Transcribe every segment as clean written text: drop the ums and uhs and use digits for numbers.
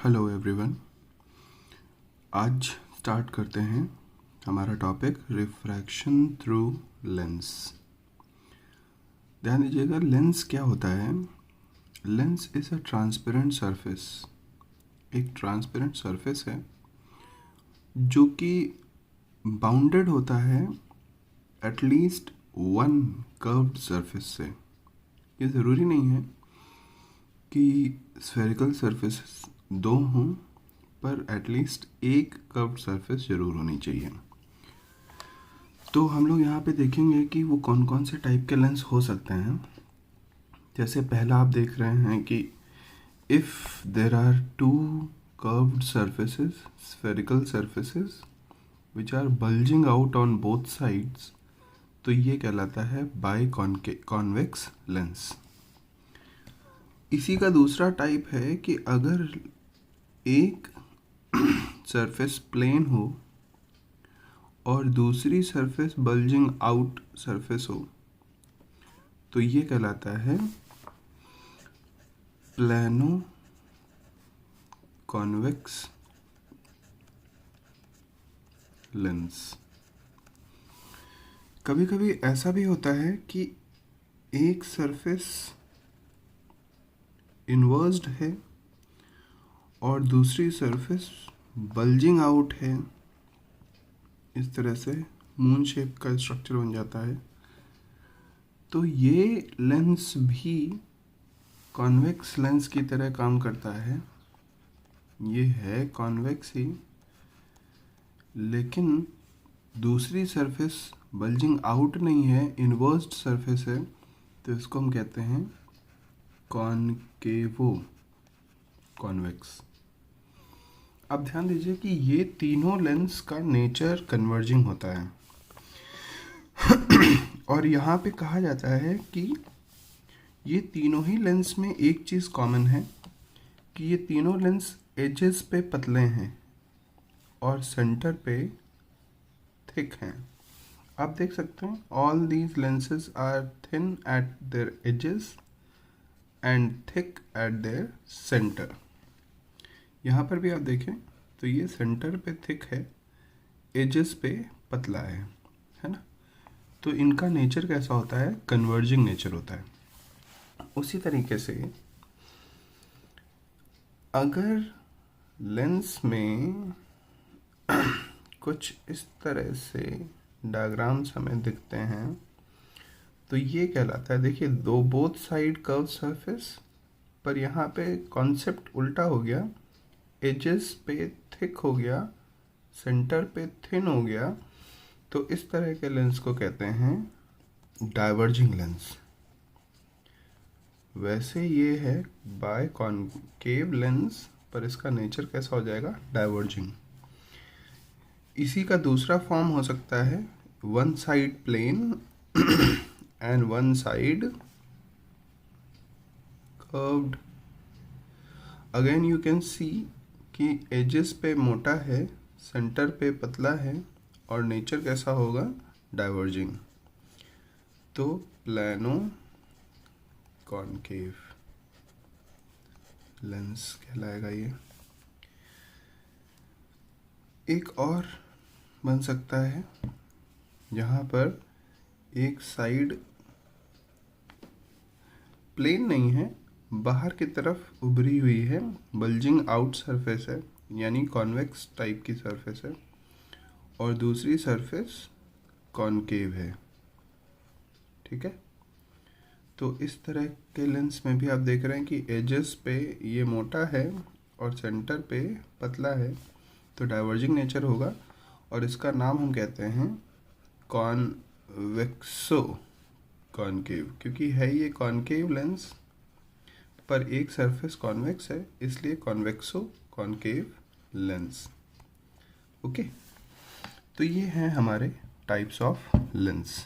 Hello everyone. आज start करते हैं हमारा टॉपिक रिफ्रैक्शन थ्रू लेंस। ध्यान दीजिएगा, लेंस क्या होता है। Lens is a transparent surface, एक ट्रांसपेरेंट सरफेस है जो कि बाउंडेड होता है एटलीस्ट वन कर्व्ड सरफेस से। ये ज़रूरी नहीं है कि स्फेरिकल सरफेस दो हों, पर एटलीस्ट एक कर्व्ड सरफेस ज़रूर होनी चाहिए। तो हम लोग यहाँ पे देखेंगे कि वो कौन कौन से टाइप के लेंस हो सकते हैं। जैसे पहला आप देख रहे हैं कि if there are two curved surfaces, spherical surfaces which are bulging out on both sides, तो ये कहलाता है बाई कॉन्वेक्स लेंस। इसी का दूसरा टाइप है कि अगर एक सरफेस प्लेन हो और दूसरी सरफेस बल्जिंग आउट सरफेस हो, तो ये कहलाता है प्लेनो कॉन्वेक्स लेंस। कभी कभी ऐसा भी होता है कि एक सरफेस इन्वर्स्ड है और दूसरी सरफेस बल्जिंग आउट है। इस तरह से मून शेप का स्ट्रक्चर बन जाता है। तो ये लेंस भी कॉन्वेक्स लेंस की तरह काम करता है। ये है कॉन्वेक्स ही, लेकिन दूसरी सरफेस बल्जिंग आउट नहीं है, इन्वर्स्ड सरफेस है, तो इसको हम कहते हैं कॉनकेवो कॉन्वेक्स। अब ध्यान दीजिए कि ये तीनों लेंस का नेचर कन्वर्जिंग होता है और यहाँ पे कहा जाता है कि ये तीनों ही लेंस में एक चीज़ कॉमन है कि ये तीनों लेंस एजेस पे पतले हैं और सेंटर पे थिक हैं। आप देख सकते हैं all these lenses are thin at their edges and thick at their centre. यहाँ पर भी आप देखें तो ये सेंटर पे थिक है, एजेस पे पतला है ना। तो इनका नेचर कैसा होता है, कन्वर्जिंग नेचर होता है। उसी तरीके से अगर लेंस में कुछ इस तरह से डायग्राम्स हमें दिखते हैं, तो ये कहलाता है, देखिए दो बोथ साइड कर्व सरफेस, पर यहाँ पे कॉन्सेप्ट उल्टा हो गया। एजेस पे थिक हो गया, सेंटर पे थिन हो गया। तो इस तरह के लेंस को कहते हैं डाइवर्जिंग लेंस। वैसे ये है बाय कॉनकेव लेंस, पर इसका नेचर कैसा हो जाएगा, डाइवर्जिंग। इसी का दूसरा फॉर्म हो सकता है one side plane and one side curved. Again you can see कि एजेस पे मोटा है, सेंटर पे पतला है, और नेचर कैसा होगा, डाइवर्जिंग। तो प्लेनो कॉनकेव लेंस कहलाएगा ये। एक और बन सकता है यहाँ पर एक साइड प्लेन नहीं है, बाहर की तरफ उभरी हुई है, बल्जिंग आउट सरफेस है, यानी कॉन्वेक्स टाइप की सरफेस है, और दूसरी सरफेस कॉनकेव है। ठीक है। तो इस तरह के लेंस में भी आप देख रहे हैं कि एजेस पे ये मोटा है और सेंटर पे पतला है, तो डाइवर्जिंग नेचर होगा, और इसका नाम हम कहते हैं कॉन्वेक्सो कॉनकेव, क्योंकि है ये कॉनकेव लेंस पर एक सरफेस कॉन्वेक्स है, इसलिए कॉन्वेक्सो कॉनकेव लेंस। ओके, तो ये हैं हमारे टाइप्स ऑफ लेंस।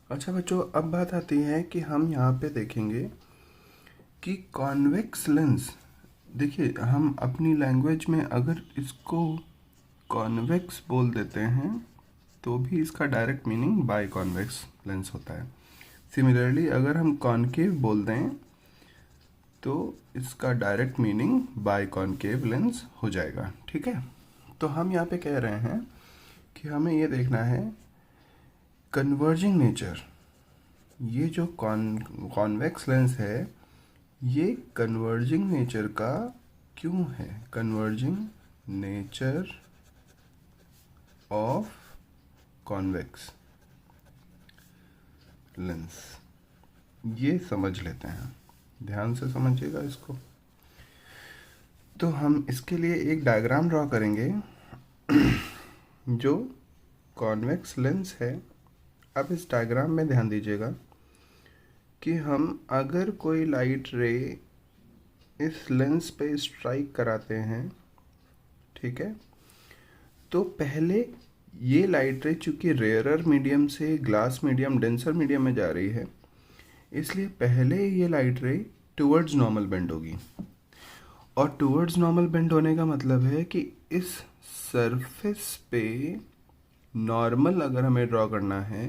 अच्छा बच्चों, अब बात आती है कि हम यहाँ पे देखेंगे कि कॉन्वेक्स लेंस, देखिए हम अपनी लैंग्वेज में अगर इसको कॉन्वेक्स बोल देते हैं तो भी इसका direct meaning by convex lens होता है। सिमिलरली अगर हम कॉनकेव बोल दें तो इसका डायरेक्ट मीनिंग बाइकॉनकेव लेंस हो जाएगा। ठीक है, तो हम यहाँ पे कह रहे हैं कि हमें ये देखना है कन्वर्जिंग नेचर। ये जो कॉन्वेक्स लेंस है ये कन्वर्जिंग नेचर का क्यों है? Converging nature of convex lens, ये समझ लेते हैं, ध्यान से समझिएगा इसको। तो हम इसके लिए एक डायग्राम ड्रॉ करेंगे जो कॉन्वेक्स लेंस है। अब इस डायग्राम में ध्यान दीजिएगा कि हम अगर कोई लाइट रे इस लेंस पे स्ट्राइक कराते हैं, ठीक है, तो पहले ये लाइट रे चूँकि रेयरर मीडियम से ग्लास मीडियम डेंसर मीडियम में जा रही है, इसलिए पहले ये लाइट रे टुवर्ड्स नॉर्मल बेंड होगी। और टुवर्ड्स नॉर्मल बेंड होने का मतलब है कि इस सरफेस पे नॉर्मल अगर हमें ड्रॉ करना है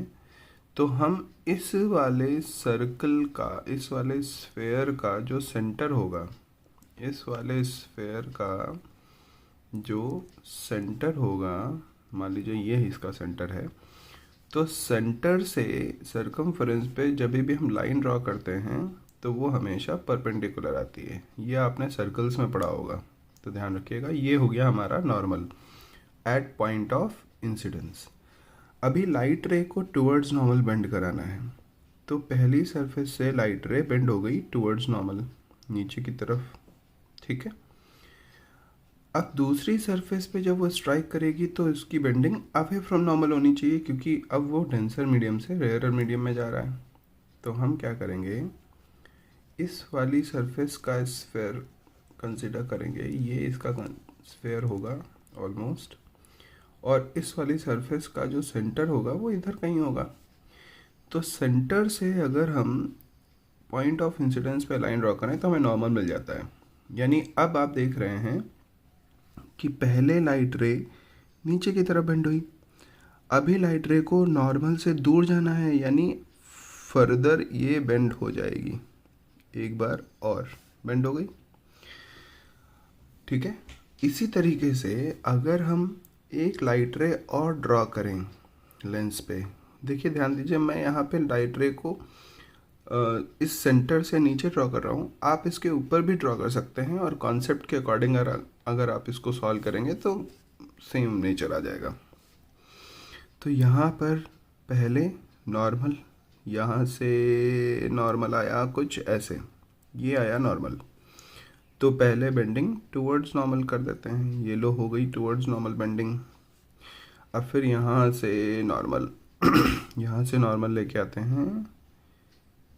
तो हम इस वाले सर्कल का, इस वाले स्फेयर का जो सेंटर होगा, इस वाले स्फेयर का जो सेंटर होगा, मान लीजिए ये इसका सेंटर है, तो सेंटर से सर्कमफरेंस पे जब भी हम लाइन ड्रॉ करते हैं तो वो हमेशा परपेंडिकुलर आती है। ये आपने सर्कल्स में पढ़ा होगा, तो ध्यान रखिएगा। ये हो गया हमारा normal at point of incidence. अभी लाइट रे को टुवर्ड्स नॉर्मल बेंड कराना है, तो पहली सरफेस से लाइट रे बेंड हो गई टुवर्ड्स नॉर्मल नीचे की तरफ, ठीक है। अब दूसरी सरफेस पे जब वो स्ट्राइक करेगी तो इसकी बेंडिंग अवे फ्रॉम नॉर्मल होनी चाहिए, क्योंकि अब वो डेंसर मीडियम से रेयरर मीडियम में जा रहा है। तो हम क्या करेंगे, इस वाली सरफेस का स्फेयर कंसिडर करेंगे, ये इसका स्फेयर होगा ऑलमोस्ट, और इस वाली सरफेस का जो सेंटर होगा वो इधर कहीं होगा। तो सेंटर से अगर हम पॉइंट ऑफ इंसिडेंस पे लाइन ड्रॉ करें तो हमें नॉर्मल मिल जाता है। यानी अब आप देख रहे हैं कि पहले लाइट रे नीचे की तरफ बेंड हुई, अभी लाइट रे को नॉर्मल से दूर जाना है, यानी फर्दर ये बेंड हो जाएगी, एक बार और बेंड हो गई, ठीक है। इसी तरीके से अगर हम एक लाइट रे और ड्रॉ करें लेंस पे, देखिए ध्यान दीजिए, मैं यहाँ पे लाइट रे को इस सेंटर से नीचे ड्रॉ कर रहा हूँ, आप इसके ऊपर भी ड्रॉ कर सकते हैं, और कॉन्सेप्ट के अकॉर्डिंग अगर आप इसको सॉल्व करेंगे तो सेम नेचर आ जाएगा। तो यहाँ पर पहले नॉर्मल, यहाँ से नॉर्मल आया कुछ ऐसे, ये आया नॉर्मल, तो पहले बेंडिंग टुवर्ड्स नॉर्मल कर देते हैं, ये लो हो गई टुवर्ड्स नॉर्मल बेंडिंग। अब फिर यहाँ से नॉर्मल यहाँ से नॉर्मल लेके आते हैं,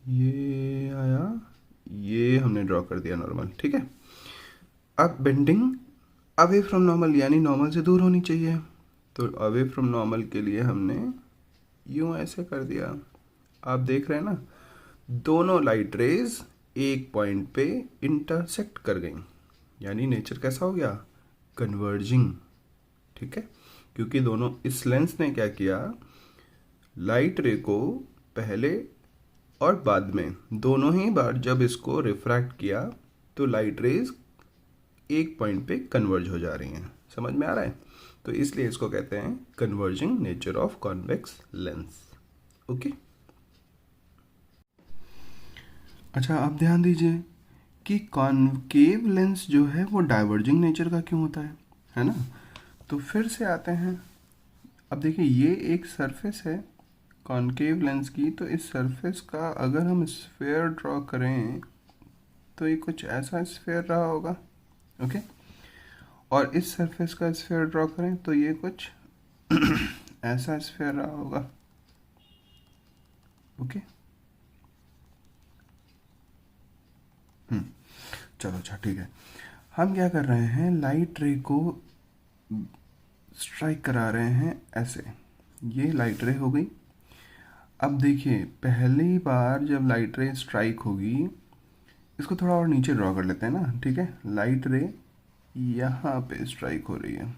ये आया, ये हमने ड्रॉ कर दिया नॉर्मल, ठीक है। अब बेंडिंग अवे फ्रॉम नॉर्मल, यानी नॉर्मल से दूर होनी चाहिए, तो अवे फ्रॉम नॉर्मल के लिए हमने यूँ ऐसे कर दिया। आप देख रहे हैं ना, दोनों लाइट रेज एक पॉइंट पे इंटरसेक्ट कर गई, यानी नेचर कैसा हो गया, कन्वर्जिंग, ठीक है। क्योंकि दोनों, इस लेंस ने क्या किया, लाइट रे को पहले और बाद में दोनों ही बार जब इसको रिफ्रैक्ट किया तो लाइट रेज एक पॉइंट पे कन्वर्ज हो जा रही हैं। समझ में आ रहा है? तो इसलिए इसको कहते हैं converging nature of convex lens. Okay, अच्छा अब ध्यान दीजिए कि कॉन्केव लेंस जो है वो डाइवर्जिंग नेचर का क्यों होता है ना। तो फिर से आते हैं, अब देखिए ये एक सरफेस है कॉन्केव लेंस की, तो इस सरफेस का अगर हम स्फेयर ड्रॉ करें तो ये कुछ ऐसा स्फेयर रहा होगा, ओके। और इस सरफेस का स्फेयर ड्रॉ करें तो ये कुछ ऐसा स्फेयर रहा होगा, ओके। चलो अच्छा ठीक है, हम क्या कर रहे हैं, लाइट रे को स्ट्राइक करा रहे हैं ऐसे, ये लाइट रे हो गई। अब देखिए पहली बार जब लाइट रे स्ट्राइक होगी, इसको थोड़ा और नीचे ड्रॉ कर लेते हैं ना, ठीक है। लाइट रे यहाँ पे स्ट्राइक हो रही है,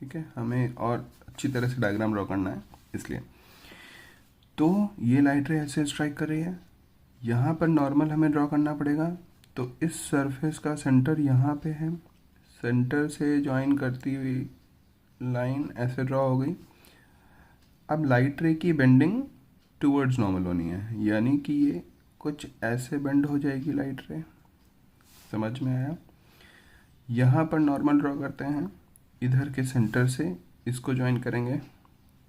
ठीक है, हमें और अच्छी तरह से डायग्राम ड्रॉ करना है इसलिए। तो ये लाइट रे ऐसे स्ट्राइक कर रही है, यहाँ पर नॉर्मल हमें ड्रॉ करना पड़ेगा, तो इस सरफेस का सेंटर यहाँ पे है, सेंटर से ज्वाइन करती हुई लाइन ऐसे ड्रॉ हो गई। अब लाइट रे की बेंडिंग टूवर्ड्स नॉर्मल होनी है, यानी कि ये कुछ ऐसे बेंड हो जाएगी लाइट रे। समझ में आया? यहाँ पर नॉर्मल ड्रॉ करते हैं, इधर के सेंटर से इसको ज्वाइन करेंगे,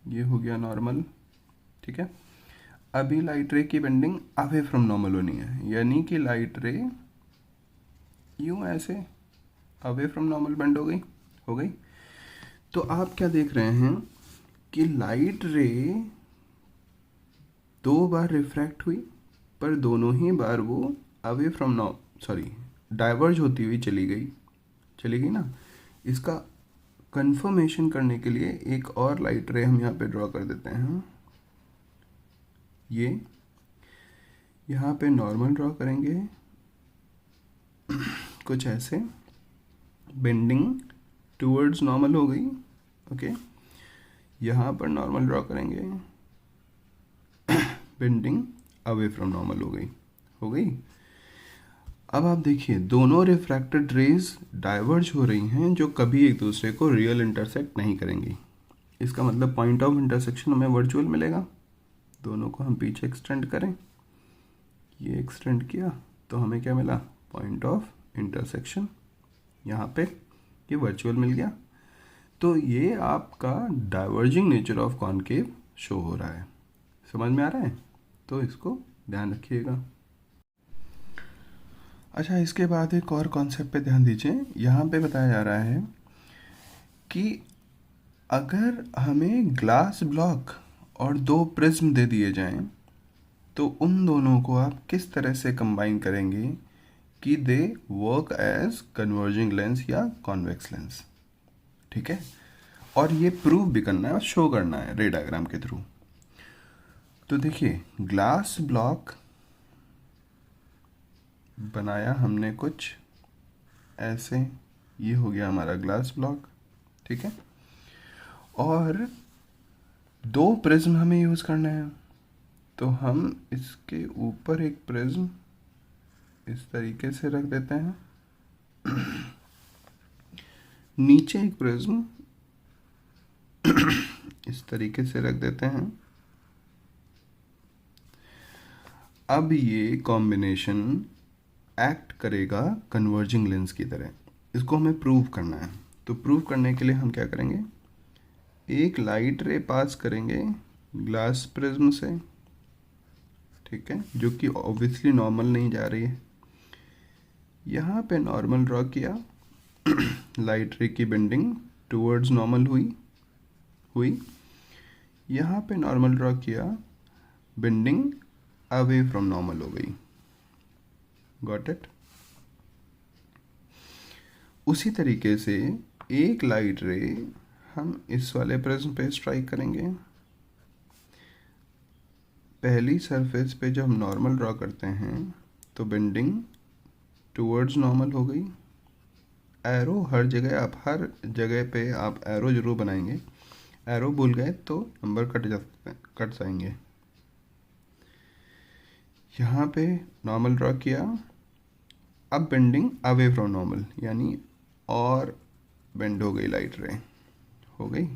ये हो गया नॉर्मल। ठीक है, अभी लाइट रे की बेंडिंग अवे फ्रॉम नॉर्मल होनी है, यानी कि लाइट रे यूँ ऐसे अवे फ्रॉम नॉर्मल बेंड हो गई। तो आप क्या देख रहे हैं कि लाइट रे 2 बार रिफ्रैक्ट हुई, पर दोनों ही बार वो अवे फ्रॉम डाइवर्ज होती हुई चली गई ना। इसका कंफर्मेशन करने के लिए एक और लाइट रे हम यहाँ पे ड्रॉ कर देते हैं। ये यहाँ पे नॉर्मल ड्रॉ करेंगे कुछ ऐसे, बेंडिंग टूवर्ड्स नॉर्मल हो गई। ओके, यहाँ पर नॉर्मल ड्रॉ करेंगे, बेंडिंग अवे फ्रॉम नॉर्मल हो गई। अब आप देखिए, दोनों रिफ्रैक्टेड रेज डाइवर्ज हो रही हैं, जो कभी एक दूसरे को रियल इंटरसेक्ट नहीं करेंगी। इसका मतलब पॉइंट ऑफ इंटरसेक्शन हमें वर्चुअल मिलेगा। दोनों को हम पीछे एक्सटेंड करें, ये एक्सटेंड किया तो हमें क्या मिला? Point of intersection. यहाँ पे ये वर्चुअल मिल गया। तो ये आपका diverging nature of concave show हो रहा है। समझ में आ रहा है? तो इसको ध्यान रखिएगा। अच्छा, इसके बाद एक और कॉन्सेप्ट पे ध्यान दीजिए। यहाँ पे बताया जा रहा है कि अगर हमें ग्लास ब्लॉक और 2 प्रिज्म दे दिए जाएं, तो उन दोनों को आप किस तरह से कंबाइन करेंगे कि they work as converging lens या कॉन्वेक्स लेंस। ठीक है, और ये प्रूव भी करना है और शो करना है रे डायग्राम के थ्रू। तो देखिए, ग्लास ब्लॉक बनाया हमने कुछ ऐसे, ये हो गया हमारा ग्लास ब्लॉक। ठीक है, और 2 प्रिज्म हमें यूज़ करना है, तो हम इसके ऊपर एक प्रिज्म इस तरीके से रख देते हैं, नीचे एक प्रिज्म इस तरीके से रख देते हैं। अब ये कॉम्बिनेशन एक्ट करेगा कन्वर्जिंग लेंस की तरह। इसको हमें प्रूव करना है। तो प्रूव करने के लिए हम क्या करेंगे? एक लाइट रे पास करेंगे ग्लास प्रिज्म से, ठीक है, जो कि ऑब्वियसली नॉर्मल नहीं जा रही है। यहाँ पे नॉर्मल ड्रॉ किया, लाइट रे की बेंडिंग टूवर्ड्स नॉर्मल हुई। यहाँ पे नॉर्मल ड्रॉ किया, बेंडिंग अवे फ्रॉम नॉर्मल हो गई। Got it? उसी तरीके से एक लाइट रे हम इस वाले प्रिज्म पे स्ट्राइक करेंगे। पहली सरफेस पे जब हम नॉर्मल ड्रॉ करते हैं तो बेंडिंग टूवर्ड्स नॉर्मल हो गई। एरो हर जगह पे आप एरो जरूर बनाएंगे। एरो भूल गए तो नंबर कट जाएंगे। यहाँ पे नॉर्मल ड्रॉ किया, अब बेंडिंग अवे फ्रॉम नॉर्मल, यानी और बेंड हो गई लाइट रे, हो गई।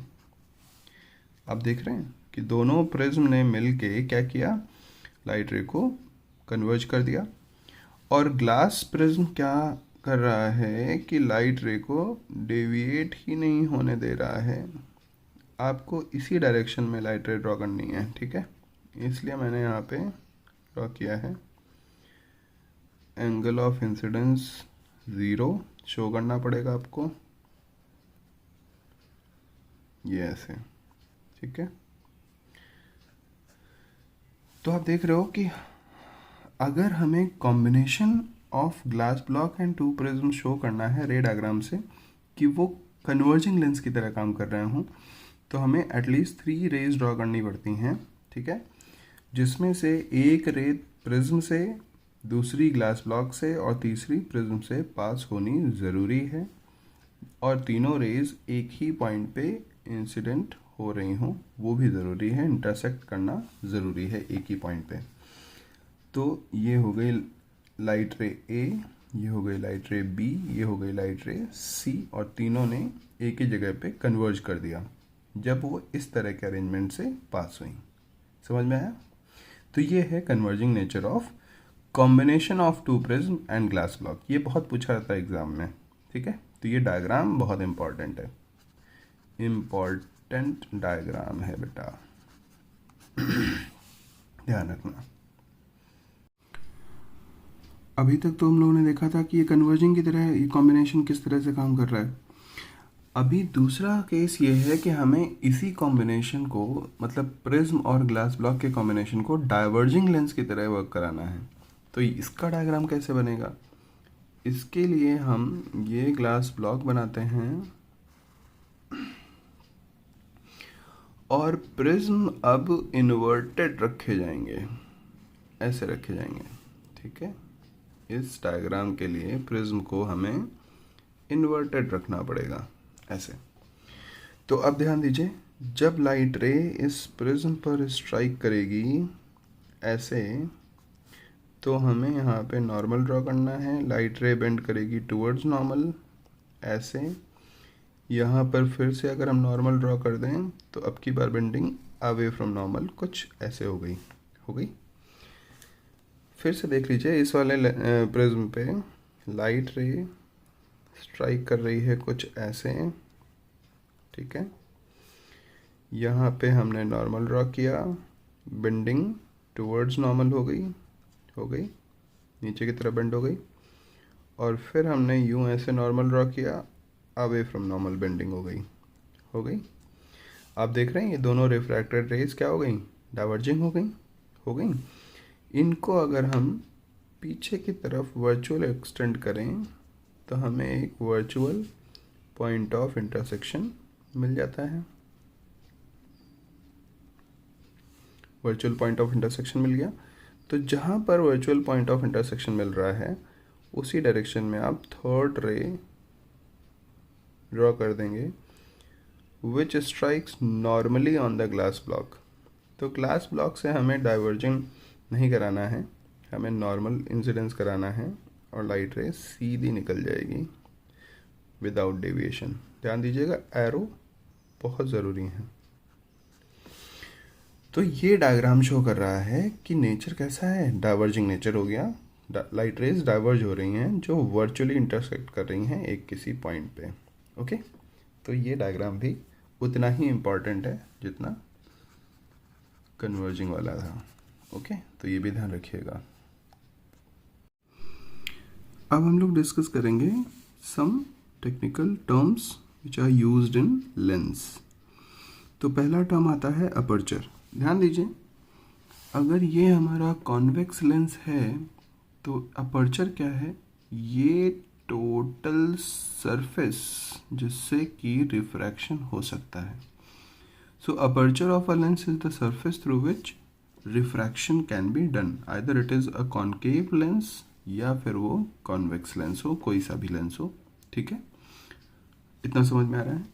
आप देख रहे हैं कि दोनों प्रिज्म ने मिल के क्या किया? लाइट रे को कन्वर्ज कर दिया। और ग्लास प्रिज्म क्या कर रहा है कि लाइट रे को डेविएट ही नहीं होने दे रहा है। आपको इसी डायरेक्शन में लाइट रे ड्रॉ करनी है, ठीक है, इसलिए मैंने यहाँ पे ड्रॉ किया है। एंगल ऑफ इंसिडेंस 0 शो करना पड़ेगा आपको, ये ऐसे, ठीक है। तो आप देख रहे हो कि अगर हमें combination of glass block and 2 prism show करना है रे डायग्राम से कि वो कन्वर्जिंग लेंस की तरह काम कर रहे हों, तो हमें एटलीस्ट 3 रेज ड्रॉ करनी पड़ती हैं, ठीक है, जिसमें से एक रे प्रिज्म से, दूसरी ग्लास ब्लॉक से और तीसरी प्रिज्म से पास होनी ज़रूरी है। और तीनों रेज एक ही पॉइंट पे इंसिडेंट हो रही हों, वो भी ज़रूरी है, इंटरसेक्ट करना ज़रूरी है एक ही पॉइंट पे। तो ये हो गई लाइट रे ए ये हो गई लाइट रे बी, ये हो गई लाइट रे सी, और तीनों ने एक ही जगह पे कन्वर्ज कर दिया जब वो इस तरह के अरेंजमेंट से पास हुई। समझ में आया? तो ये है converging nature of combination of two prism and glass block. ये बहुत पूछा जाता है एग्जाम में, ठीक है। तो ये डायग्राम बहुत इंपॉर्टेंट है, इम्पॉर्टेंट डायग्राम है बेटा, ध्यान रखना। अभी तक तो हम लोगों ने देखा था कि ये कन्वर्जिंग की तरह, ये कॉम्बिनेशन किस तरह से काम कर रहा है। अभी दूसरा केस ये है कि हमें इसी कॉम्बिनेशन को, मतलब प्रिज्म और ग्लास ब्लॉक के कॉम्बिनेशन को डाइवर्जिंग लेंस की तरह वर्क कराना है। तो इसका डायग्राम कैसे बनेगा? इसके लिए हम ये ग्लास ब्लॉक बनाते हैं और प्रिज्म अब इन्वर्टेड रखे जाएंगे, ऐसे रखे जाएंगे, ठीक है। इस डायग्राम के लिए प्रिज्म को हमें इन्वर्टेड रखना पड़ेगा, ऐसे। तो अब ध्यान दीजिए, जब लाइट रे इस प्रिज्म पर स्ट्राइक करेगी ऐसे, तो हमें यहाँ पे नॉर्मल ड्रॉ करना है। लाइट रे बेंड करेगी टुवर्ड्स नॉर्मल, ऐसे। यहाँ पर फिर से अगर हम नॉर्मल ड्रॉ कर दें तो अब की बार बेंडिंग अवे फ्रॉम नॉर्मल, कुछ ऐसे हो गई। फिर से देख लीजिए, इस वाले प्रिज्म पे लाइट रे स्ट्राइक कर रही है कुछ ऐसे, ठीक है। यहाँ पे हमने नॉर्मल ड्रॉ किया, बेंडिंग टुवर्ड्स नॉर्मल हो गई, नीचे की तरफ बेंड हो गई, और फिर हमने यूं ऐसे नॉर्मल ड्रॉ किया, अवे फ्रॉम नॉर्मल बेंडिंग हो गई। आप देख रहे हैं ये दोनों रिफ्रैक्टेड रेज क्या हो गई? डाइवर्जिंग हो गई। इनको अगर हम पीछे की तरफ वर्चुअल एक्सटेंड करें तो हमें एक वर्चुअल पॉइंट ऑफ इंटरसेक्शन मिल जाता है। वर्चुअल पॉइंट ऑफ इंटरसेक्शन मिल गया। तो जहाँ पर वर्चुअल पॉइंट ऑफ इंटरसेक्शन मिल रहा है उसी डायरेक्शन में आप थर्ड रे ड्रॉ कर देंगे, which strikes normally on the glass block. तो ग्लास ब्लॉक से हमें डाइवर्जिंग नहीं कराना है, हमें नॉर्मल इंसिडेंस कराना है, और लाइट रे सीधी निकल जाएगी विदाउट डेविएशन। ध्यान दीजिएगा, एरो बहुत ज़रूरी है। तो ये डायग्राम शो कर रहा है कि नेचर कैसा है, डाइवर्जिंग नेचर हो गया। लाइट रेज डाइवर्ज हो रही हैं जो वर्चुअली इंटरसेक्ट कर रही हैं एक किसी पॉइंट पे, ओके। तो ये डायग्राम भी उतना ही इम्पॉर्टेंट है जितना कन्वर्जिंग वाला था, ओके। तो ये भी ध्यान रखिएगा। अब हम लोग डिस्कस करेंगे some technical terms which are used in lens. तो पहला टर्म आता है अपर्चर। ध्यान दीजिए, अगर ये हमारा कॉन्वेक्स लेंस है तो अपर्चर क्या है? ये टोटल सरफेस जिससे कि रिफ्रैक्शन हो सकता है। So aperture of a lens is the surface through which refraction can be done, either it is a concave lens या फिर वो कॉन्वेक्स लेंस हो, कोई सा भी लेंस हो, ठीक है। इतना समझ में आ रहा है?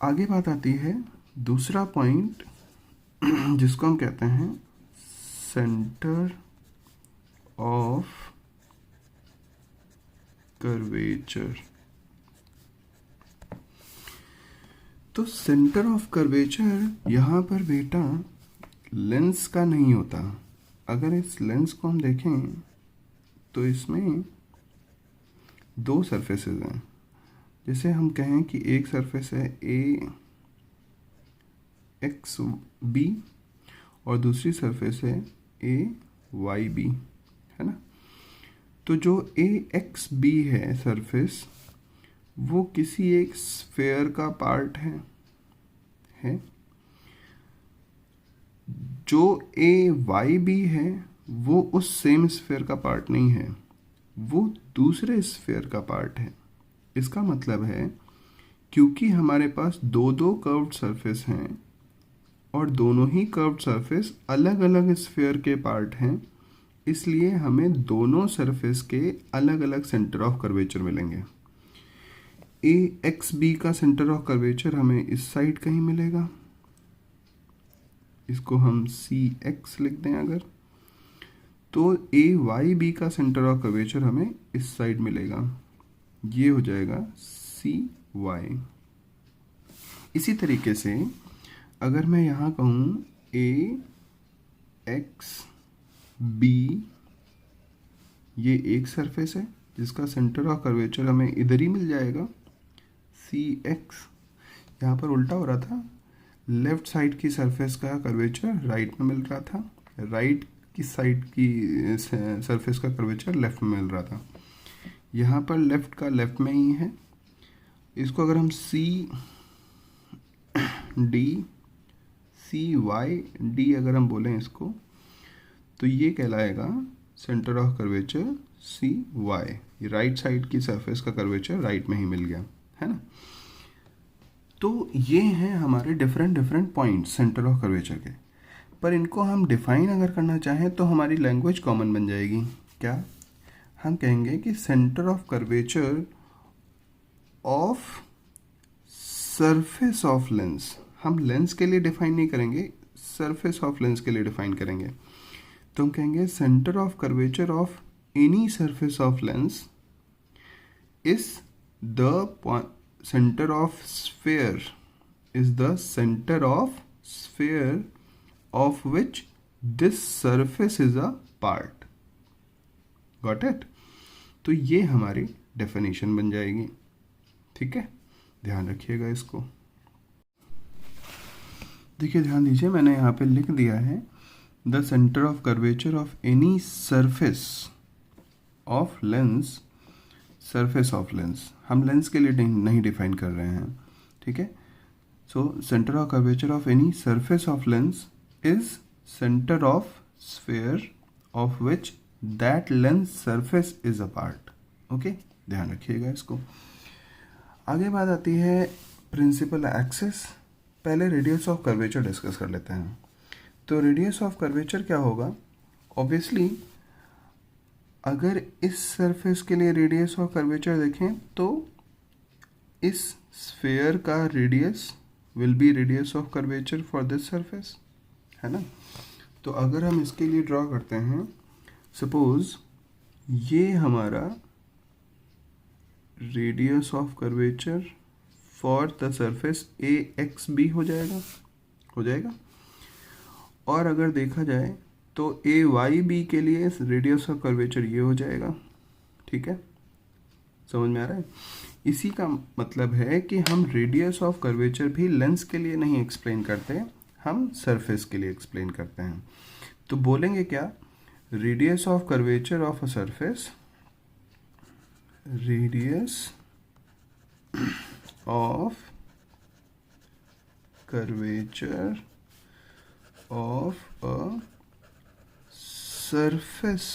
आगे बात आती है दूसरा पॉइंट जिसको हम कहते हैं सेंटर ऑफ कर्वेचर। तो सेंटर ऑफ कर्वेचर यहाँ पर बेटा लेंस का नहीं होता। अगर इस लेंस को हम देखें तो इसमें दो सरफेसेस हैं। जैसे हम कहें कि एक सरफेस है ए एक्स बी और दूसरी सरफेस है ए वाई बी, है ना। तो जो ए एक्स बी है सरफेस, वो किसी एक स्फेयर का पार्ट है। जो ए वाई बी है वो उस सेम स्फेयर का पार्ट नहीं है, वो दूसरे स्फेयर का पार्ट है। इसका मतलब है क्योंकि हमारे पास दो दो कर्व्ड सरफेस हैं और दोनों ही कर्व्ड सरफेस अलग अलग स्फेयर के पार्ट हैं, इसलिए हमें दोनों सरफेस के अलग अलग सेंटर ऑफ कर्वेचर मिलेंगे। ए एक्स बी का सेंटर ऑफ कर्वेचर हमें इस साइड कहीं मिलेगा, इसको हम सी एक्स लिख दें अगर, तो ए वाई बी का सेंटर ऑफ कर्वेचर हमें इस साइड मिलेगा, ये हो जाएगा सी वाई। इसी तरीके से अगर मैं यहाँ कहूँ ए एक्स बी, ये एक सरफेस है जिसका सेंटर ऑफ कर्वेचर हमें इधर ही मिल जाएगा सी एक्स। यहाँ पर उल्टा हो रहा था, लेफ्ट साइड की सरफेस का कर्वेचर राइट में मिल रहा था, राइट की साइड की सरफेस का कर्वेचर लेफ्ट में मिल रहा था। यहाँ पर लेफ्ट का लेफ्ट में ही है। इसको अगर हम C D, C Y D अगर हम बोलें इसको, तो ये कहलाएगा centre of curvature C Y. Right side की सरफेस का कर्वेचर राइट में ही मिल गया, है ना। तो ये हैं हमारे different points centre of curvature के। पर इनको हम डिफाइन अगर करना चाहें तो हमारी लैंग्वेज कॉमन बन जाएगी। क्या हम कहेंगे कि centre of curvature of surface of lens. हम लेंस के लिए डिफाइन नहीं करेंगे, सरफेस ऑफ लेंस के लिए डिफाइन करेंगे। तो हम कहेंगे centre of curvature of any surface of lens is the center of sphere, is the center of sphere of which this surface is a part. Got it? तो ये हमारी definition बन जाएगी। ठीक है, ध्यान रखिएगा इसको। देखिए, ध्यान दीजिए, मैंने यहाँ पे लिख दिया है the centre of curvature of any surface of lens. Surface of lens हम लेंस के लिए नहीं डिफाइन कर रहे हैं, ठीक है। So centre of curvature of any surface of lens is centre of sphere of which that lens surface is a part. Okay, ध्यान रखिएगा इसको। आगे बात आती है प्रिंसिपल एक्सिस। पहले रेडियस ऑफ कर्वेचर डिस्कस कर लेते हैं। तो रेडियस ऑफ कर्वेचर क्या होगा? ऑब्वियसली अगर इस सरफेस के लिए रेडियस ऑफ कर्वेचर देखें तो इस स्फीयर का radius will be radius of curvature for this surface, है ना। तो अगर हम इसके लिए ड्रॉ करते हैं, सपोज ये हमारा radius of curvature for the surface A X B हो जाएगा। और अगर देखा जाए तो ए वाई बी के लिए रेडियस ऑफ कर्वेचर ये हो जाएगा। ठीक है, समझ में आ रहा है? इसी का मतलब है कि हम रेडियस ऑफ कर्वेचर भी लेंस के लिए नहीं एक्सप्लेन करते, हम सरफेस के लिए एक्सप्लेन करते हैं। तो बोलेंगे क्या? Radius of curvature of a surface, radius of curvature of a surface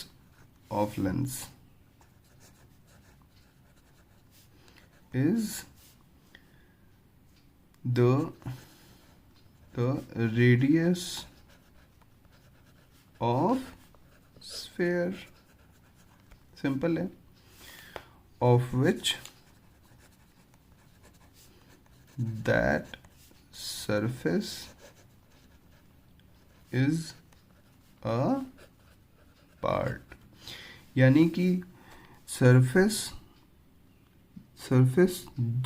of lens is the radius of sphere, simple है, of which that surface is a part. यानी कि सरफेस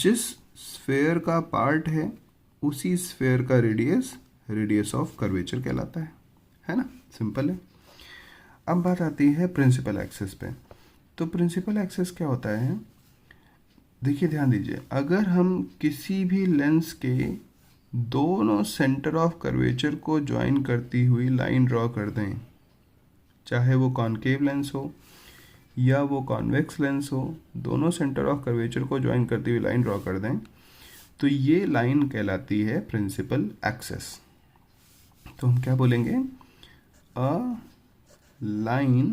जिस स्फीयर का पार्ट है उसी स्फीयर का radius of curvature कहलाता है ना। सिंपल है। अब बात आती है प्रिंसिपल एक्सिस पे। तो प्रिंसिपल एक्सिस क्या होता है? देखिए, ध्यान दीजिए, अगर हम किसी भी लेंस के दोनों सेंटर ऑफ कर्वेचर को ज्वाइन करती हुई लाइन ड्रॉ कर दें, चाहे वो कॉनकेव लेंस हो या वो कॉन्वेक्स लेंस हो, दोनों सेंटर ऑफ कर्वेचर को ज्वाइन करती हुई लाइन ड्रॉ कर दें, तो ये लाइन कहलाती है प्रिंसिपल एक्सिस। तो हम क्या बोलेंगे? A line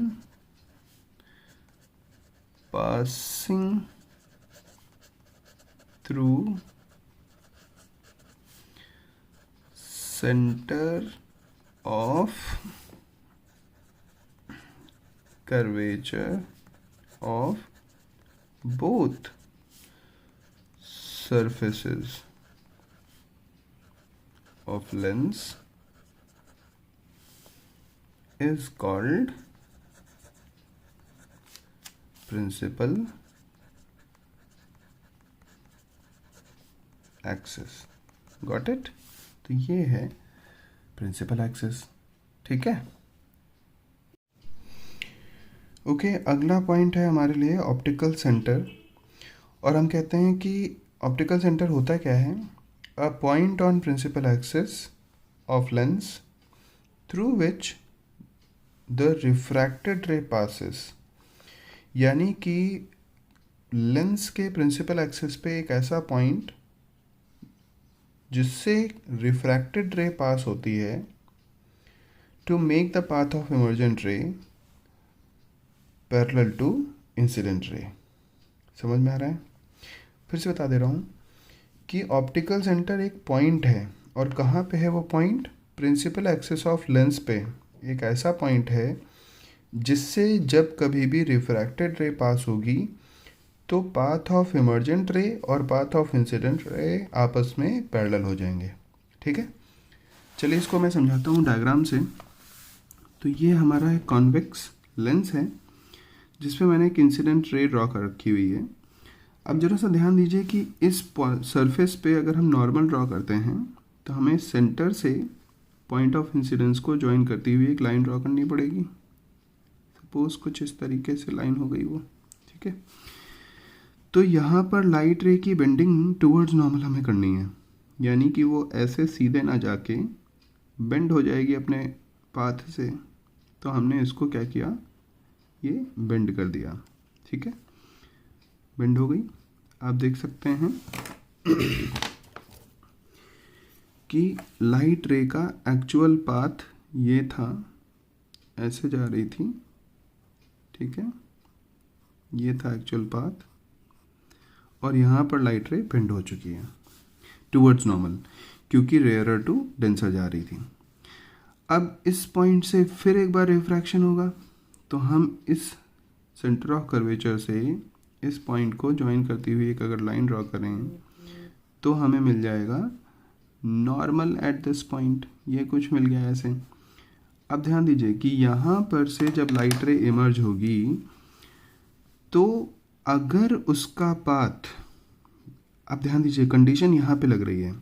passing through centre of curvature of both surfaces of lens is called principal axis. Got it? तो ये है प्रिंसिपल एक्सिस। ठीक है, ओके। अगला पॉइंट है हमारे लिए ऑप्टिकल सेंटर, और हम कहते हैं कि ऑप्टिकल सेंटर होता क्या है? A point on principal axis of lens through which the refracted ray passes. यानी कि लेंस के प्रिंसिपल एक्सिस पे एक ऐसा पॉइंट जिससे रिफ्रैक्टेड रे पास होती है, to make the path of emergent ray parallel to incident ray. समझ में आ रहा है? फिर से बता दे रहा हूँ कि ऑप्टिकल सेंटर एक पॉइंट है, और कहाँ पे है वो point? Principal axis of lens पे एक ऐसा पॉइंट है जिससे जब कभी भी रिफ्रैक्टेड रे पास होगी तो पाथ ऑफ इमर्जेंट रे और पाथ ऑफ इंसिडेंट रे आपस में पैरेलल हो जाएंगे। ठीक है, चलिए इसको मैं समझाता हूँ डायग्राम से। तो ये हमारा एक कॉन्वेक्स लेंस है जिसपे मैंने एक इंसिडेंट रे ड्रॉ कर रखी हुई है। अब जरा सा ध्यान दीजिए कि इस सरफेस पे अगर हम नॉर्मल ड्रॉ करते हैं तो हमें सेंटर से पॉइंट ऑफ इंसिडेंस को ज्वाइन करती हुई एक लाइन ड्रॉ करनी पड़ेगी। सपोज कुछ इस तरीके से लाइन हो गई वो। ठीक है, तो यहाँ पर लाइट रे की बेंडिंग टुवर्ड्स नॉर्मल हमें करनी है, यानी कि वो ऐसे सीधे ना जाके बेंड हो जाएगी अपने पाथ से। तो हमने इसको क्या किया, ये बेंड कर दिया। ठीक है, बेंड हो गई। आप देख सकते हैं कि लाइट रे का एक्चुअल पाथ ये था, ऐसे जा रही थी। ठीक है, ये था एक्चुअल पाथ, और यहाँ पर लाइट रे बेंड हो चुकी है टुवर्ड्स नॉर्मल, क्योंकि रेयरर टू डेंसर जा रही थी। अब इस पॉइंट से फिर एक बार रिफ्रैक्शन होगा, तो हम इस सेंटर ऑफ कर्वेचर से इस पॉइंट को ज्वाइन करती हुई एक अगर लाइन ड्रॉ करें तो हमें मिल जाएगा नॉर्मल एट दिस पॉइंट। ये कुछ मिल गया ऐसे। अब ध्यान दीजिए कि यहाँ पर से जब लाइट रे इमर्ज होगी तो अगर उसका पाथ, अब ध्यान दीजिए कंडीशन यहाँ पे लग रही है,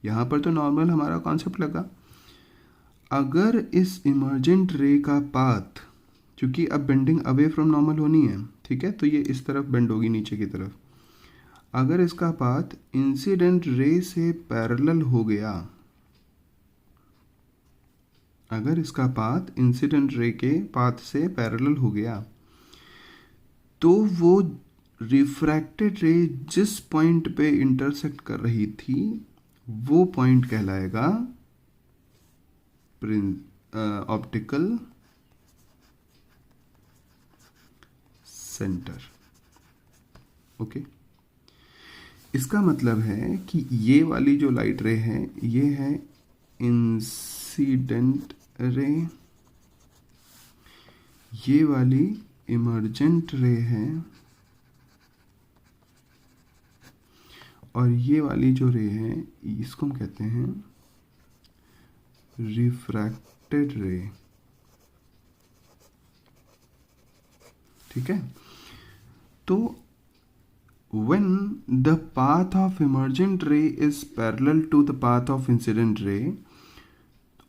यहाँ पर तो नॉर्मल हमारा कॉन्सेप्ट लगा। अगर इस इमर्जेंट रे का पाथ, क्योंकि अब बेंडिंग अवे फ्रॉम नॉर्मल होनी है, ठीक है, तो ये इस तरफ बेंड होगी नीचे की तरफ। अगर इसका पाथ इंसिडेंट रे से पैरेलल हो गया, अगर इसका पाथ इंसिडेंट रे के पाथ से पैरेलल हो गया, तो वो रिफ्रैक्टेड रे जिस पॉइंट पे इंटरसेक्ट कर रही थी वो पॉइंट कहलाएगा ऑप्टिकल सेंटर। ओके, इसका मतलब है कि ये वाली जो लाइट रे है ये है इंसिडेंट रे, ये वाली इमर्जेंट रे है, और ये वाली जो रे है इसको हम कहते हैं रिफ्रैक्टेड रे। ठीक है, तो when the path of emergent ray is parallel to the path of incident ray,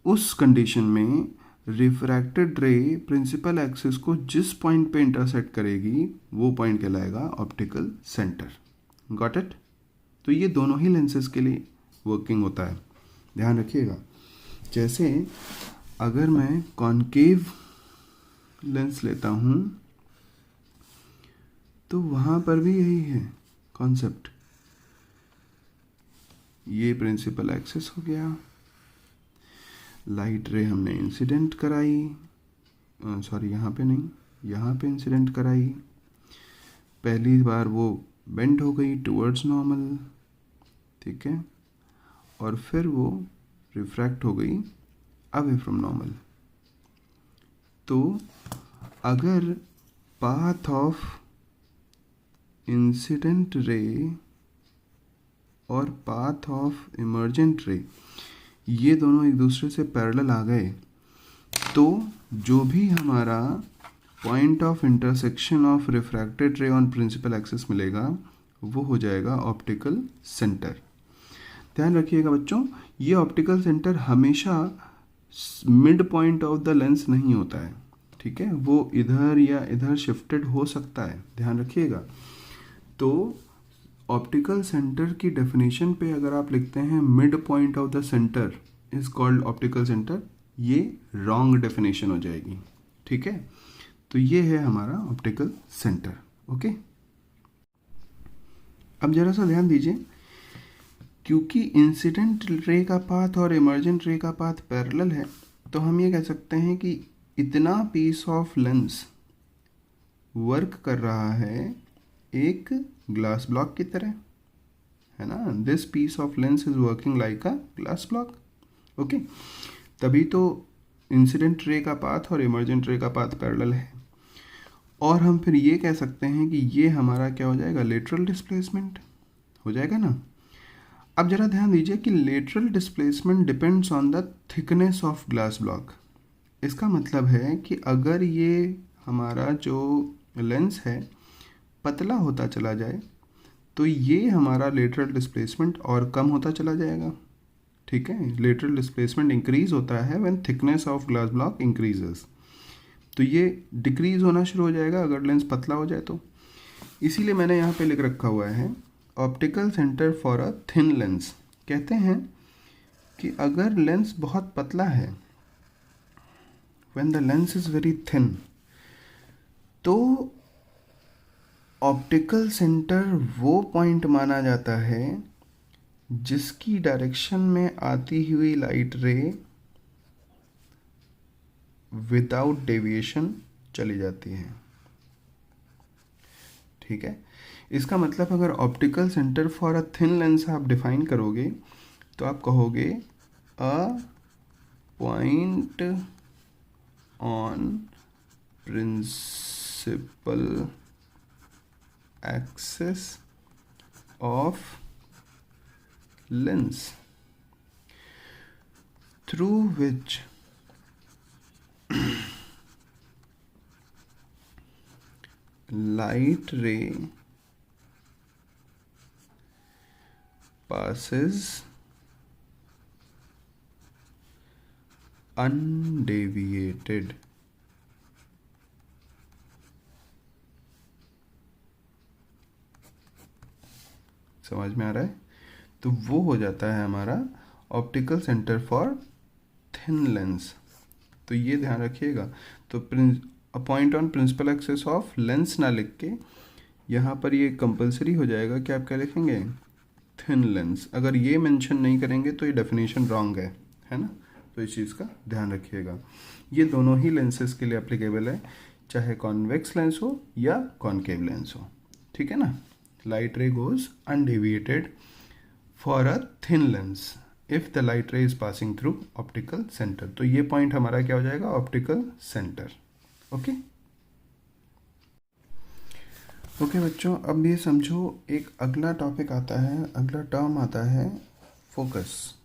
उस कंडीशन में रिफ्रैक्टेड रे प्रिंसिपल एक्सिस को जिस पॉइंट पे इंटरसेक्ट करेगी वो पॉइंट कहलाएगा ऑप्टिकल सेंटर। Got it? तो ये दोनों ही लेंसेज के लिए वर्किंग होता है, ध्यान रखिएगा। जैसे अगर मैं कॉनकेव लेंस लेता हूँ तो वहाँ पर भी यही है कॉन्सेप्ट। ये प्रिंसिपल एक्सिस हो गया, लाइट रे हमने इंसिडेंट कराई, सॉरी यहाँ पे नहीं, यहाँ पे इंसिडेंट कराई। पहली बार वो बेंड हो गई टुवर्ड्स नॉर्मल, ठीक है, और फिर वो रिफ्रैक्ट हो गई अवे फ्रॉम नॉर्मल। तो अगर पाथ ऑफ इंसिडेंट रे और पाथ ऑफ इमर्जेंट रे ये दोनों एक दूसरे से पैरेलल आ गए, तो जो भी हमारा point of intersection of refracted ray on principal axis मिलेगा, वो हो जाएगा ऑप्टिकल सेंटर। ध्यान रखिएगा बच्चों, ये ऑप्टिकल सेंटर हमेशा mid point of the lens नहीं होता है, ठीक है, वो इधर या इधर शिफ्टेड हो सकता है, ध्यान रखिएगा। तो ऑप्टिकल सेंटर की डेफिनेशन पे अगर आप लिखते हैं mid point of the centre is called optical centre, ये रॉन्ग डेफिनेशन हो जाएगी, ठीक है। तो ये है हमारा ऑप्टिकल सेंटर, ओके। अब जरा सा ध्यान दीजिए, क्योंकि इंसिडेंट रे का पाथ और इमर्जेंट रे का पाथ पैरेलल है, तो हम ये कह सकते हैं कि इतना पीस ऑफ लेंस वर्क कर रहा है एक ग्लास ब्लॉक की तरह, है ना। This piece of lens is working like a glass block, okay. तभी तो इंसिडेंट रे का पाथ और इमर्जेंट रे का पाथ पैरेलल है। और हम फिर ये कह सकते हैं कि ये हमारा क्या हो जाएगा, लेटरल डिस्प्लेसमेंट हो जाएगा ना। अब जरा ध्यान दीजिए कि lateral displacement depends on the thickness of glass block. इसका मतलब है कि अगर ये हमारा जो लेंस है पतला होता चला जाए तो ये हमारा लेटरल डिस्प्लेसमेंट और कम होता चला जाएगा, ठीक है। लेटरल डिस्प्लेसमेंट इंक्रीज होता है when thickness of glass block increases, तो ये डिक्रीज होना शुरू हो जाएगा अगर लेंस पतला हो जाए तो। इसीलिए मैंने यहाँ पे लिख रखा हुआ है optical centre for a thin lens. कहते हैं कि अगर लेंस बहुत पतला है, when the lens is very thin, तो ऑप्टिकल सेंटर वो पॉइंट माना जाता है जिसकी डायरेक्शन में आती हुई लाइट रे विदाउट डेविएशन चली जाती है, ठीक है। इसका मतलब अगर optical centre for a thin lens आप डिफाइन करोगे तो आप कहोगे a point on principal axis of lens through which light ray passes undeviated। समझ में आ रहा है? तो वो हो जाता है हमारा optical centre for thin lens. तो ये ध्यान रखिएगा। तो point on principal axis of lens ना लिख के यहाँ पर ये कंपलसरी हो जाएगा कि आप क्या लिखेंगे, थिन लेंस। अगर ये मेंशन नहीं करेंगे तो ये डेफिनेशन रॉन्ग है ना। तो इस चीज़ का ध्यान रखिएगा। ये दोनों ही लेंसेज के लिए एप्लीकेबल है, चाहे कॉन्वेक्स लेंस हो या कॉनकेव लेंस हो, ठीक है ना। लाइट रे goes undeviated for a thin lens if the light रे is passing through optical centre. तो ये पॉइंट हमारा क्या हो जाएगा, ऑप्टिकल सेंटर, ओके। ओके बच्चों, अब ये समझो एक अगला टॉपिक आता है, अगला टर्म आता है फोकस।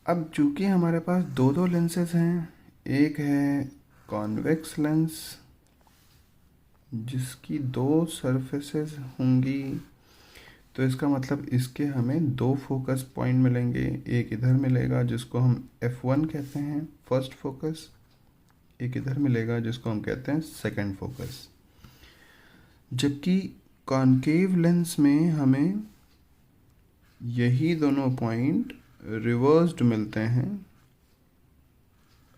अब चूंकि हमारे पास दो दो लेंसेज हैं, एक है कॉन्वेक्स लेंस जिसकी दो सरफेसेस होंगी, तो इसका मतलब इसके हमें दो फोकस पॉइंट मिलेंगे। एक इधर मिलेगा जिसको हम F1 कहते हैं, फर्स्ट फोकस, एक इधर मिलेगा जिसको हम कहते हैं सेकंड फोकस। जबकि कॉनकेव लेंस में हमें यही दोनों पॉइंट रिवर्स्ड मिलते हैं।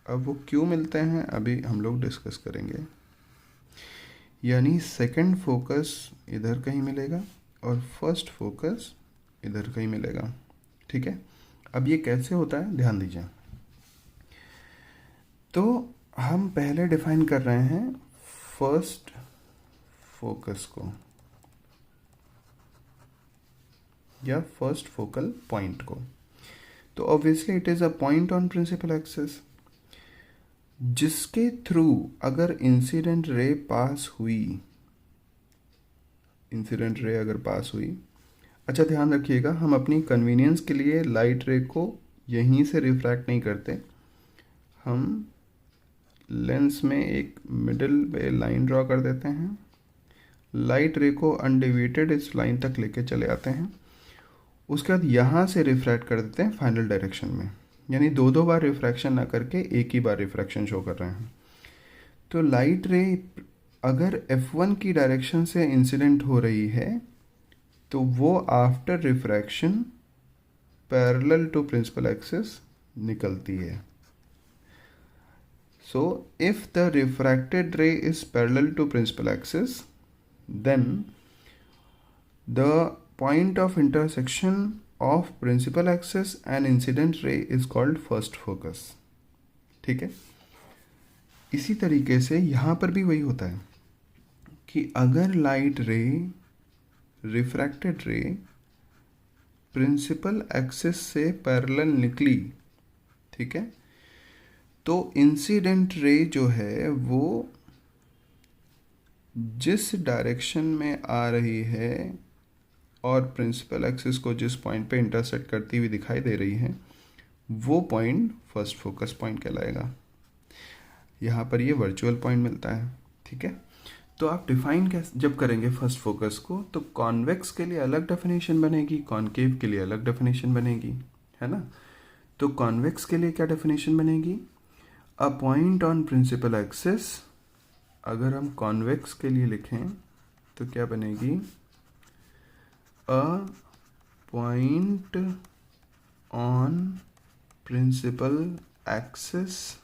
अब वो क्यों मिलते हैं अभी हम लोग डिस्कस करेंगे। यानी सेकंड फोकस इधर कहीं मिलेगा और फर्स्ट फोकस इधर कहीं मिलेगा, ठीक है। अब ये कैसे होता है ध्यान दीजिए। तो हम पहले डिफाइन कर रहे हैं फर्स्ट फोकस को या फर्स्ट फोकल पॉइंट को। तो obviously it is a point on principal axis जिसके थ्रू अगर इंसिडेंट रे पास हुई, इंसिडेंट रे अगर पास हुई, अच्छा ध्यान रखिएगा, हम अपनी कन्वीनियंस के लिए लाइट रे को यहीं से रिफ्रैक्ट नहीं करते, हम लेंस में एक मिडिल पे लाइन ड्रॉ कर देते हैं, लाइट रे को अनडिविएटेड इस लाइन तक लेके चले आते हैं, उसके बाद यहाँ से रिफ्रैक्ट कर देते हैं फाइनल डायरेक्शन में, यानी दो दो बार रिफ्रैक्शन ना करके एक ही बार रिफ्रैक्शन शो कर रहे हैं। तो लाइट रे अगर F1 की डायरेक्शन से इंसिडेंट हो रही है तो वो after refraction parallel to principal axis निकलती है। So if the refracted ray is parallel to principal axis, then the point of intersection of principal axis and incident ray is called first focus। ठीक है, इसी तरीके से यहाँ पर भी वही होता है कि अगर लाइट रे, रिफ्रैक्टेड रे प्रिंसिपल एक्सिस से पैरेलल निकली, ठीक है, तो इंसिडेंट रे जो है वो जिस डायरेक्शन में आ रही है और प्रिंसिपल एक्सिस को जिस पॉइंट पे इंटरसेक्ट करती हुई दिखाई दे रही है, वो पॉइंट फर्स्ट फोकस पॉइंट कहलाएगा। यहाँ पर ये वर्चुअल पॉइंट मिलता है। ठीक है, तो आप डिफाइन कैसे जब करेंगे फर्स्ट फोकस को, तो कॉन्वेक्स के लिए अलग डेफिनेशन बनेगी, कॉनकेव के लिए अलग डेफिनेशन बनेगी, है ना। तो कॉन्वेक्स के लिए क्या डेफिनेशन बनेगी, a point on principal axis. अगर हम कॉन्वेक्स के लिए लिखें तो क्या बनेगी, a point on principal axis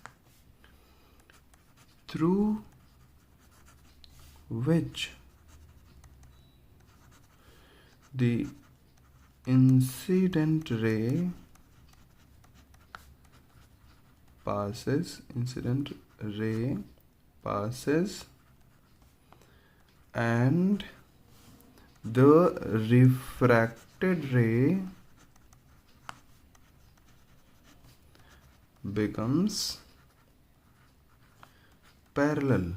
through which the incident ray passes and the refracted ray becomes parallel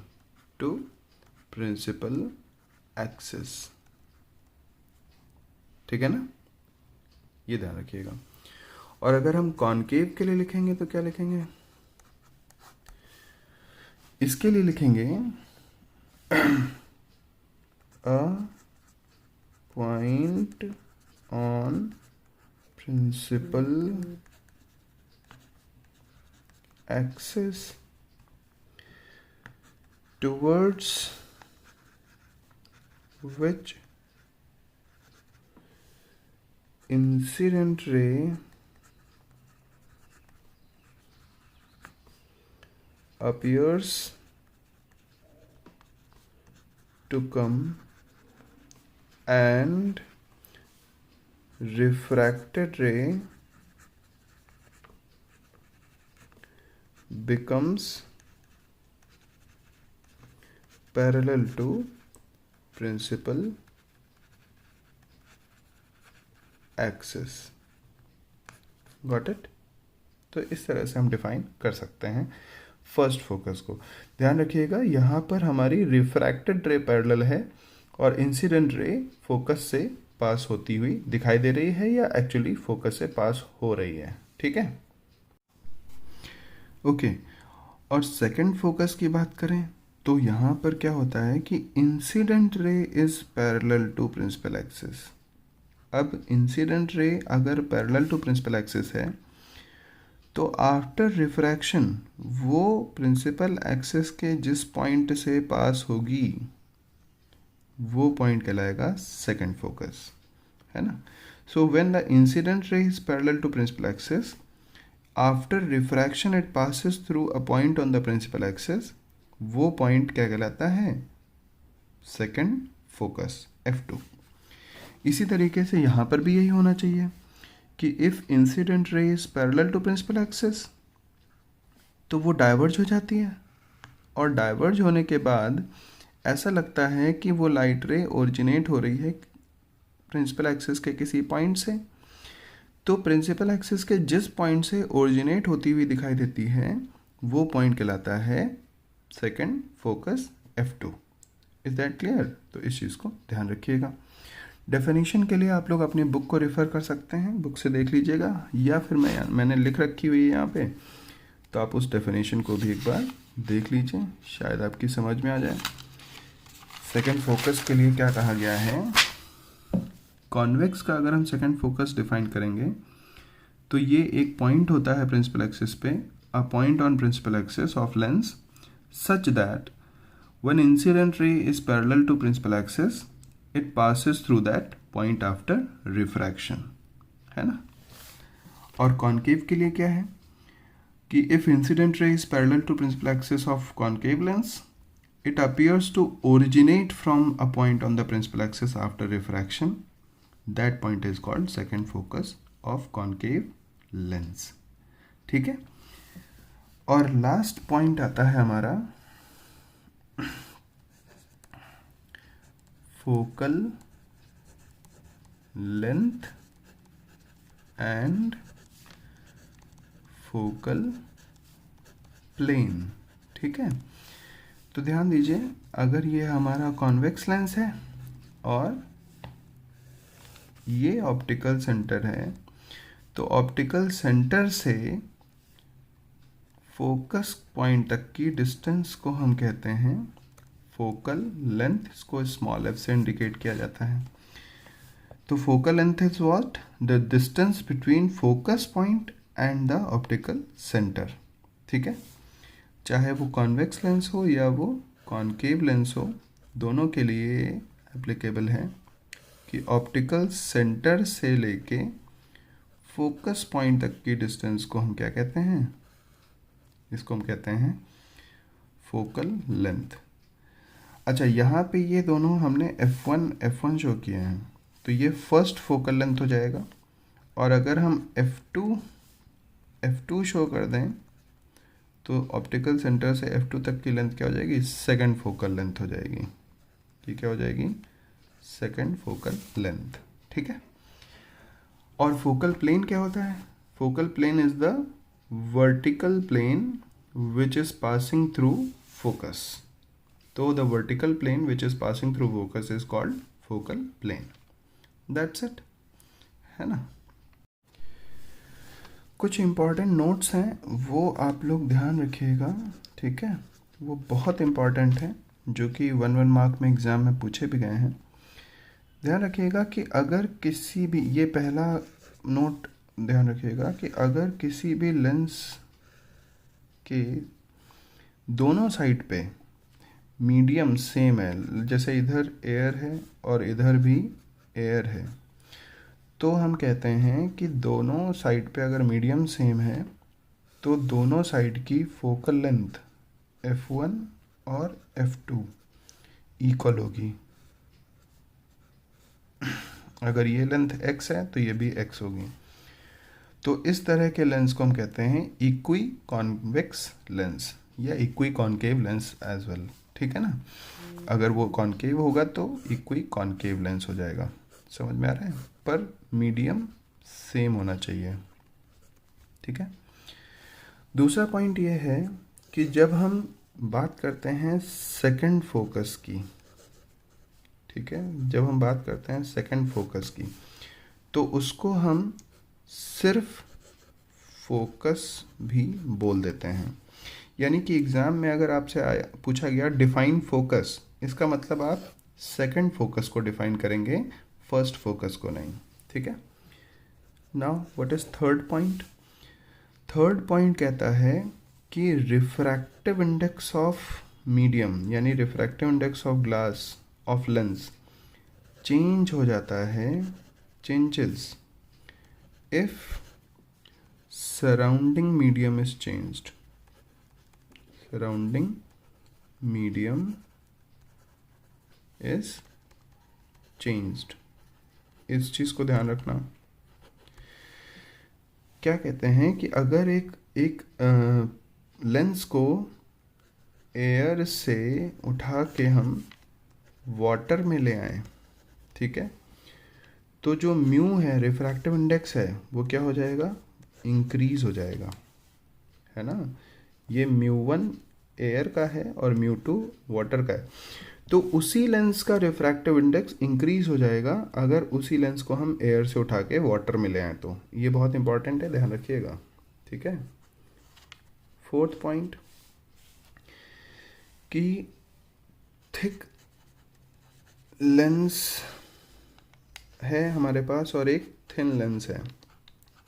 to principal axis. ठीक है ना, ये ध्यान रखिएगा। और अगर हम कॉनकेव के लिए लिखेंगे तो क्या लिखेंगे, इसके लिए लिखेंगे a point on principal axis towards which incident ray appears to come and refracted ray becomes parallel to principal axis। Got it? तो इस तरह से हम डिफाइन कर सकते हैं फर्स्ट फोकस को। ध्यान रखिएगा, यहाँ पर हमारी रिफ्रैक्टेड रे पैरेलल है और इंसिडेंट रे फोकस से पास होती हुई दिखाई दे रही है या एक्चुअली फोकस से पास हो रही है। ठीक है, ओके। और सेकंड फोकस की बात करें तो यहाँ पर क्या होता है कि incident ray is parallel to principal axis. अब इंसिडेंट रे अगर पैरेलल टू प्रिंसिपल एक्सिस है तो आफ्टर रिफ्रैक्शन वो प्रिंसिपल एक्सिस के जिस पॉइंट से पास होगी वो पॉइंट कहलाएगा सेकंड फोकस, है ना। So when the incident ray is parallel to principal axis, after refraction it passes through a point on the principal axis, वो पॉइंट क्या कहलाता है, सेकंड फोकस F2। इसी तरीके से यहाँ पर भी यही होना चाहिए कि if incident ray is parallel to principal axis तो वो डाइवर्ज हो जाती है, और डाइवर्ज होने के बाद ऐसा लगता है कि वो लाइट रे ओरिजिनेट हो रही है प्रिंसिपल एक्सिस के किसी पॉइंट से। तो प्रिंसिपल एक्सिस के जिस पॉइंट से ओरिजिनेट होती हुई दिखाई देती है वो पॉइंट कहलाता है second focus F2। Is that clear? तो इस चीज़ को ध्यान रखिएगा। डेफिनेशन के लिए आप लोग अपनी बुक को रेफ़र कर सकते हैं, बुक से देख लीजिएगा, या फिर मैंने लिख रखी हुई है यहाँ पे, तो आप उस डेफिनेशन को भी एक बार देख लीजिए, शायद आपकी समझ में आ जाए। सेकंड फोकस के लिए क्या कहा गया है, कॉन्वेक्स का अगर हम सेकंड फोकस डिफाइन करेंगे तो ये एक पॉइंट होता है प्रिंसिपल एक्सिस पे, a point on principal axis of lens such that when incident ray is parallel to principal axis it passes through that point after refraction, है ना। और कॉन्केव के लिए क्या है कि if incident ray is parallel to principal axis of concave lens it appears to originate from a point on the principal axis after refraction, that point is called second focus of concave lens, ठीक है। और last point आता है हमारा focal length and focal plane, ठीक है। तो ध्यान दीजिए, अगर ये हमारा कॉन्वेक्स लेंस है और ये ऑप्टिकल सेंटर है, तो ऑप्टिकल सेंटर से फोकस पॉइंट तक की डिस्टेंस को हम कहते हैं फोकल लेंथ, इसको स्मॉल एफ से इंडिकेट किया जाता है। तो focal length is what, the distance between focus point and the optical centre, ठीक है। चाहे वो कॉन्वेक्स लेंस हो या वो कॉनकेव लेंस हो, दोनों के लिए एप्लीकेबल है कि ऑप्टिकल सेंटर से लेके फोकस पॉइंट तक की डिस्टेंस को हम क्या कहते हैं, इसको हम कहते हैं फोकल लेंथ। अच्छा, यहाँ पे ये दोनों हमने F1 शो किए हैं, तो ये फर्स्ट फोकल लेंथ हो जाएगा। और अगर हम F2 शो कर दें तो ऑप्टिकल सेंटर से F2 तक की लेंथ क्या हो जाएगी, सेकंड फोकल लेंथ हो जाएगी। ये क्या हो जाएगी, सेकंड फोकल लेंथ, ठीक है। और फोकल प्लेन क्या होता है, focal plane is the vertical plane which is passing through focus. तो the vertical plane which is passing through focus is called focal plane. That's it, है ना। कुछ important notes हैं, वो आप लोग ध्यान रखिएगा, ठीक है। वो बहुत important है, जो कि 1 मार्क में एग्ज़ाम में पूछे भी गए हैं। ध्यान रखिएगा कि अगर किसी भी, ये पहला नोट ध्यान रखिएगा कि अगर किसी भी लेंस के दोनों साइड पे मीडियम सेम है, जैसे इधर एयर है और इधर भी एयर है, तो हम कहते हैं कि दोनों साइड पे अगर मीडियम सेम है तो दोनों साइड की फोकल लेंथ F1 और F2 इक्वल होगी। अगर ये लेंथ x है तो ये भी x होगी। तो इस तरह के लेंस को हम कहते हैं इक्वी कॉन्वेक्स लेंस या equiconcave lens as well, ठीक है ना। अगर वो कॉनकेव होगा तो इक्वी कॉनकेव लेंस हो जाएगा, समझ में आ रहा है, पर मीडियम सेम होना चाहिए, ठीक है। दूसरा पॉइंट ये है कि जब हम बात करते हैं सेकंड फोकस की, ठीक है, जब हम बात करते हैं सेकंड फोकस की तो उसको हम सिर्फ फोकस भी बोल देते हैं। यानी कि एग्ज़ाम में अगर आपसे पूछा गया डिफाइन फोकस, इसका मतलब आप सेकंड फोकस को डिफाइन करेंगे, फर्स्ट फोकस को नहीं, ठीक है। Now what is third point, third point कहता है कि रिफ्रैक्टिव इंडेक्स ऑफ मीडियम यानी refractive index of glass of lens change हो जाता है, changes if surrounding medium is changed, surrounding medium is changed. इस चीज़ को ध्यान रखना। क्या कहते हैं कि अगर एक लेंस को एयर से उठा के हम वाटर में ले आए, ठीक है, तो जो म्यू है, रिफ्रैक्टिव इंडेक्स है, वो क्या हो जाएगा, इंक्रीज हो जाएगा, है ना। ये μ1 एयर का है और μ2 वाटर का है, तो उसी लेंस का रिफ्रैक्टिव इंडेक्स इंक्रीज हो जाएगा अगर उसी लेंस को हम एयर से उठा के वाटर में ले आए। तो ये बहुत इंपॉर्टेंट है, ध्यान रखिएगा, ठीक है। फोर्थ पॉइंट, कि थिक लेंस है हमारे पास और एक थिन लेंस है,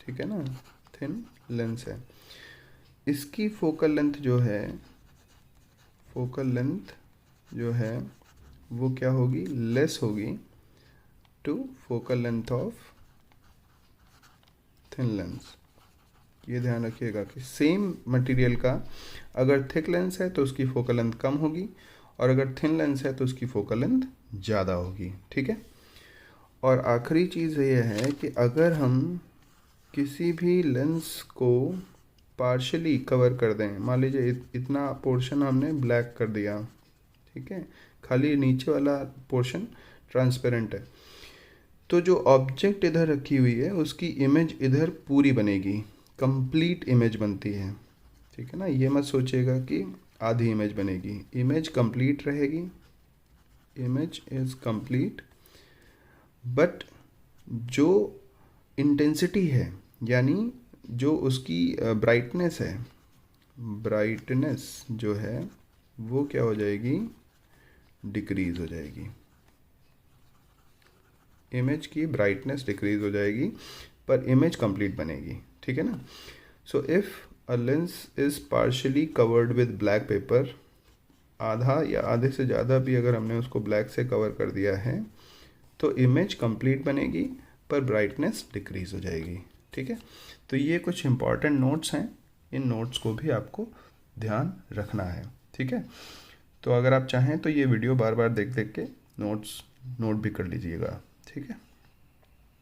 ठीक है ना, थिन लेंस है। इसकी फोकल लेंथ जो है वो क्या होगी, लेस होगी to focal length of thin lens. ये ध्यान रखिएगा कि सेम मटेरियल का अगर थिक लेंस है तो उसकी फोकल लेंथ कम होगी, और अगर थिन लेंस है तो उसकी फोकल लेंथ ज़्यादा होगी, ठीक है। और आखिरी चीज़ ये है कि अगर हम किसी भी लेंस को पार्शली कवर कर दें, मान लीजिए इतना पोर्शन हमने ब्लैक कर दिया, ठीक है, खाली नीचे वाला पोर्शन ट्रांसपेरेंट है, तो जो ऑब्जेक्ट इधर रखी हुई है उसकी इमेज इधर पूरी बनेगी, कंप्लीट इमेज बनती है, ठीक है ना। ये मत सोचिएगा कि आधी इमेज बनेगी, इमेज कंप्लीट रहेगी, इमेज इज कंप्लीट, बट जो इंटेंसिटी है, यानी जो उसकी ब्राइटनेस है, ब्राइटनेस जो है वो क्या हो जाएगी, डिक्रीज हो जाएगी, इमेज की ब्राइटनेस डिक्रीज हो जाएगी, पर इमेज कंप्लीट बनेगी, ठीक है ना। So if a lens is partially covered with black pepper, आधा या आधे से ज़्यादा भी अगर हमने उसको ब्लैक से कवर कर दिया है तो इमेज कंप्लीट बनेगी, पर ब्राइटनेस डिक्रीज हो जाएगी, ठीक है। तो ये कुछ इंपॉर्टेंट नोट्स हैं, इन नोट्स को भी आपको ध्यान रखना है, ठीक है। तो अगर आप चाहें तो ये वीडियो बार बार देख देख के नोट भी कर लीजिएगा, ठीक है।